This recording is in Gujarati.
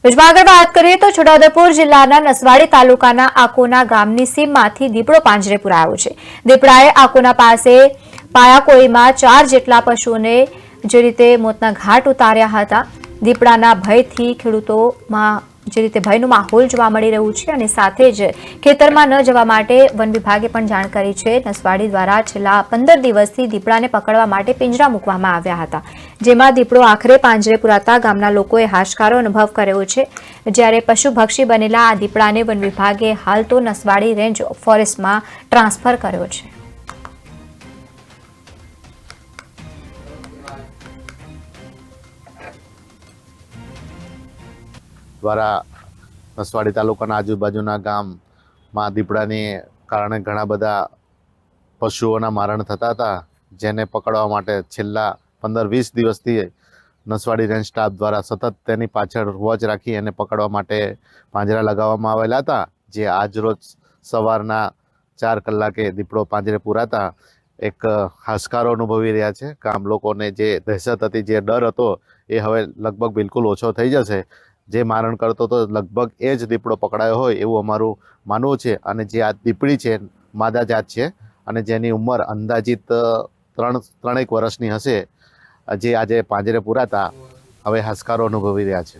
બીજમાં આગળ વાત કરીએ તો છોટાઉદેપુર જિલ્લાના નસવાડી તાલુકાના આકોના ગામની સીમમાંથી દીપડો પાંજરે પુરાયો છે। દીપડાએ આકોના પાસે પાયાકોઈમાં 4 જેટલા પશુઓને જે રીતે મોતના ઘાટ ઉતાર્યા હતા। દીપડાના ભયથી ખેડૂતોમાં જે રીતે ભયનો માહોલ જોવા મળી રહ્યું છે અને સાથે જ ખેતરમાં ન જવા માટે વન વિભાગે પણ જાણ કરી છે। નસવાડી દ્વારા છેલ્લા 15 દિવસથી દીપડાને પકડવા માટે પિંજરા મૂકવામાં આવ્યા હતા, જેમાં દીપડો આખરે પાંજરે પુરાતા ગામના લોકોએ હાશકારો અનુભવ કર્યો છે। જ્યારે પશુભક્ષી બનેલા આ દીપડાને વન વિભાગે હાલ તો નસવાડી રેન્જ ફોરેસ્ટમાં ટ્રાન્સફર કર્યો છે। દ્વારા નસવાડી તાલુકાના આજુબાજુના ગામમાં દીપડાને કારણે ઘણા બધા પશુઓના મારણ થતા હતા, જેને પકડવા માટે છેલ્લા 15-20 દિવસથી નસવાડી રેન્જ સ્ટાફ દ્વારા સતત તેની પાછળ વોચ રાખી એને પકડવા માટે પાંજરા લગાવવામાં આવેલા હતા। જે આજરોજ સવારના 4 કલાકે દીપડો પાંજરે પુરાતા એક હાશકારો અનુભવી રહ્યા છે। ગામ લોકોને જે દહેશત હતી, જે ડર હતો, એ હવે લગભગ બિલકુલ ઓછો થઈ જશે। જે મારણ કરતો તો લગભગ એ જ દીપડો પકડાયો હોય એવું અમારું માનવું છે। અને જે આ દીપડી છે માદા જાત છે અને જેની ઉંમર અંદાજિત 3-3 વર્ષની હશે, જે આજે પાંજરે પુરાતા હવે હાશકારો અનુભવી રહ્યા છે।